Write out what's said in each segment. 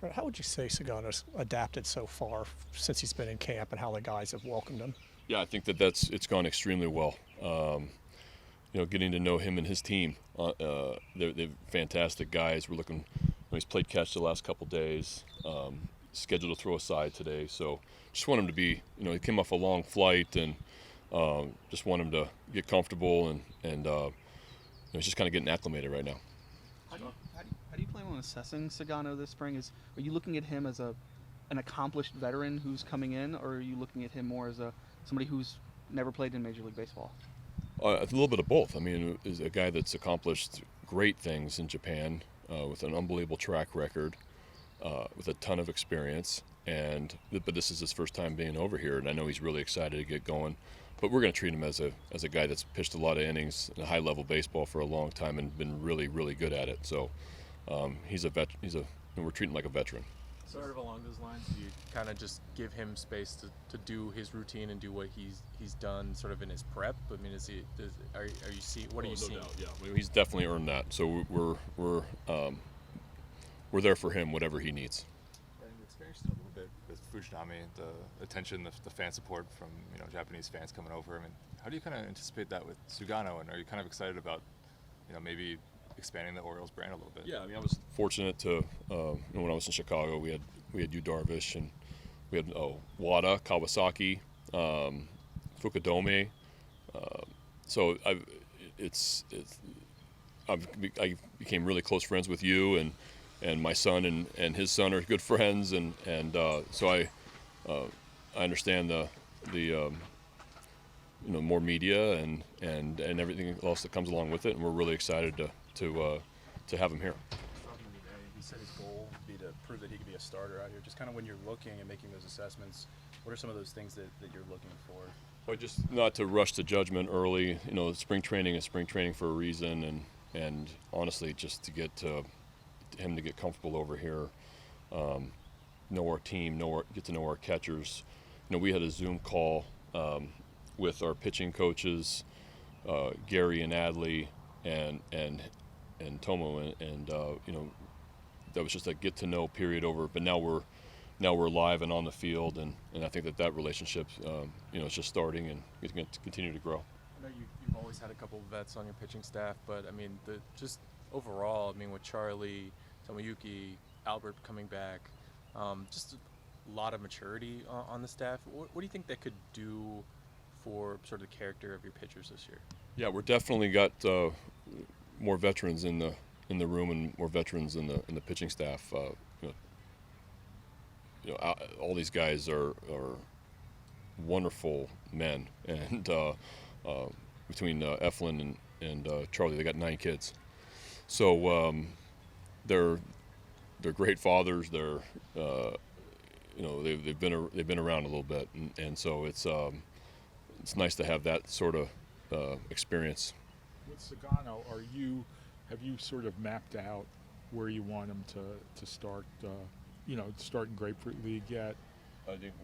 How would you say Sugano's adapted so far since he's been in camp and how the guys have welcomed him? Yeah, I think it's gone extremely well. Getting to know him and his team, they're fantastic guys. We're looking. He's played catch the last couple days. Scheduled to throw a side today, so just want him to be. He came off a long flight and just want him to get comfortable and he's just kind of getting acclimated right now. How do you plan on assessing Sugano this spring? Are you looking at him as an accomplished veteran who's coming in, or are you looking at him more as somebody who's never played in Major League Baseball? A little bit of both. I mean, is a guy that's accomplished great things in Japan with an unbelievable track record, with a ton of experience, but this is his first time being over here, and I know he's really excited to get going. But we're going to treat him as a guy that's pitched a lot of innings in high-level baseball for a long time and been really, really good at it. So we're treating him like a veteran. Sort of along those lines, do you kind of just give him space to do his routine and do what he's done sort of in his prep? I mean, are you seeing what are you seeing? Doubt, yeah, he's definitely earned that. So we're there for him, whatever he needs. And you experienced it a little bit with Fujinami, the attention, the fan support from Japanese fans coming over. I mean, how do you kind of anticipate that with Sugano, and are you kind of excited about maybe expanding the Orioles brand a little bit? Yeah, I mean, I was fortunate to when I was in Chicago, we had Yu Darvish and we had Wada, Kawasaki, Fukudome. So I became really close friends with you, and my son and his son are good friends, and so I understand the more media and everything else that comes along with it, and we're really excited to have him here. He said his goal would be to prove that he could be a starter out here. Just kind of when you're looking and making those assessments, what are some of those things that you're looking for? Well, just not to rush to judgment early. Spring training is spring training for a reason, and honestly, just to get him to get comfortable over here, know our team, get to know our catchers. We had a Zoom call with our pitching coaches, Gary and Adley, and Tomo, and that was just a get to know period over. But now we're live and on the field, and I think that relationship is just starting, and it's going to continue to grow. I know you've always had a couple of vets on your pitching staff, but I mean just overall, I mean with Charlie, Tomoyuki, Albert coming back, just a lot of maturity on the staff. What do you think that could do for sort of the character of your pitchers this year? Yeah, we're definitely got more veterans in the room and more veterans in the pitching staff. All these guys are wonderful men, and between Eflin and Charlie, they got 9 kids. So they're great fathers. They're they've been around a little bit, and so it's nice to have that sort of experience. With Sugano, have you sort of mapped out where you want him to start? Start in Grapefruit League yet?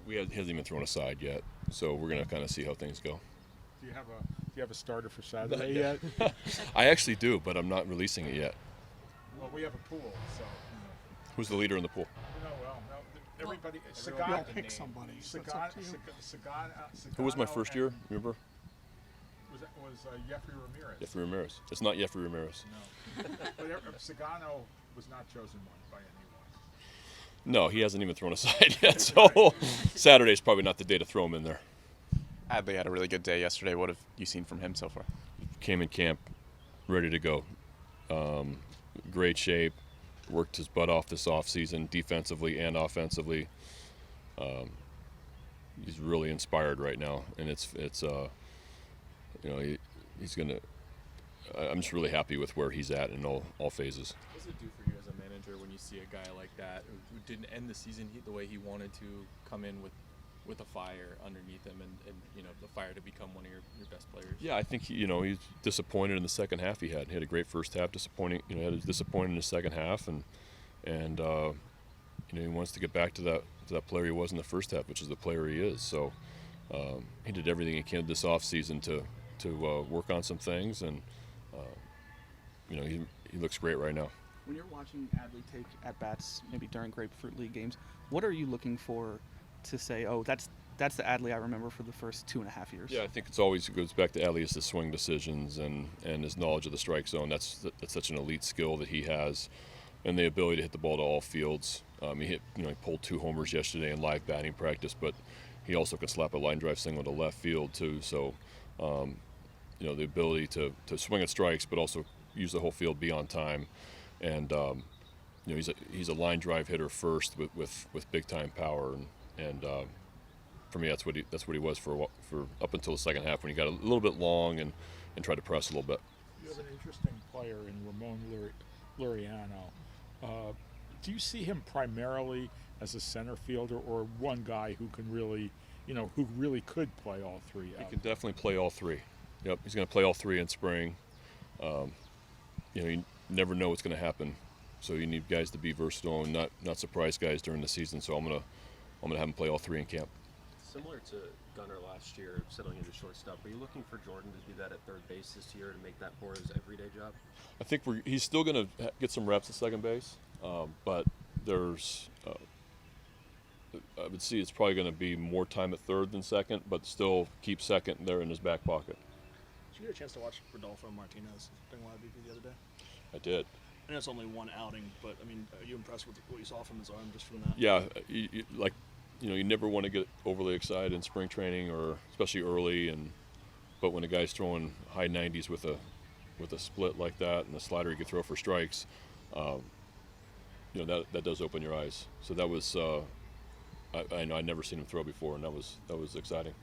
He hasn't even thrown a side yet, so we're gonna kind of see how things go. Do you have a starter for Saturday yet? I actually do, but I'm not releasing it yet. Well, we have a pool, so. Who's the leader in the pool? Everybody. You'll pick somebody. Sugano. Who was my first year? Remember? Was Jeffrey Ramirez. Jeffrey Ramirez. It's not Jeffrey Ramirez. No. But Sugano was not chosen one by anyone. No, he hasn't even thrown a side yet, so Saturday's probably not the day to throw him in there. Adley had a really good day yesterday. What have you seen from him so far? Came in camp ready to go. Great shape. Worked his butt off this offseason, defensively and offensively. He's really inspired right now, and he's gonna. I'm just really happy with where he's at in all phases. What does it do for you as a manager when you see a guy like that who didn't end the season the way he wanted to, come in with a fire underneath him and the fire to become one of your best players? Yeah, I think he's disappointed in the second half. He had a great first half, disappointing. Had disappointed in the second half, and he wants to get back to that player he was in the first half, which is the player he is. So he did everything he can this off season to work on some things, and he looks great right now. When you're watching Adley take at bats, maybe during Grapefruit League games, what are you looking for to say, oh, that's the Adley I remember for the first 2.5 years? Yeah, I think it goes back to Adley is the swing decisions and his knowledge of the strike zone. That's such an elite skill that he has, and the ability to hit the ball to all fields. He pulled 2 homers yesterday in live batting practice, but he also can slap a line drive single to left field too. So, the ability to swing at strikes, but also use the whole field, be on time, and he's a line drive hitter first with big time power, and for me that's what he was for up until the second half when he got a little bit long and tried to press a little bit. You have an interesting player in Ramon Laureano. Do you see him primarily as a center fielder or one guy who can really, who really could play all three out? He can definitely play all three. Yep, he's going to play all three in spring. You never know what's going to happen, so you need guys to be versatile and not surprise guys during the season. So I'm gonna have him play all three in camp. Similar to Gunnar last year, settling into shortstop, are you looking for Jordan to do that at third base this year to make that more his everyday job? I think he's still going to get some reps at second base, but there's I would see it's probably going to be more time at third than second, but still keep second there in his back pocket. Did you get a chance to watch Rodolfo Martinez during Live BP the other day? I did. I know it's only one outing, but I mean, are you impressed with what you saw from his arm just from that? Yeah, you never want to get overly excited in spring training, or especially early, but when a guy's throwing high 90s with a split like that and a slider he could throw for strikes, that does open your eyes. So that was I know I'd never seen him throw before, and that was exciting.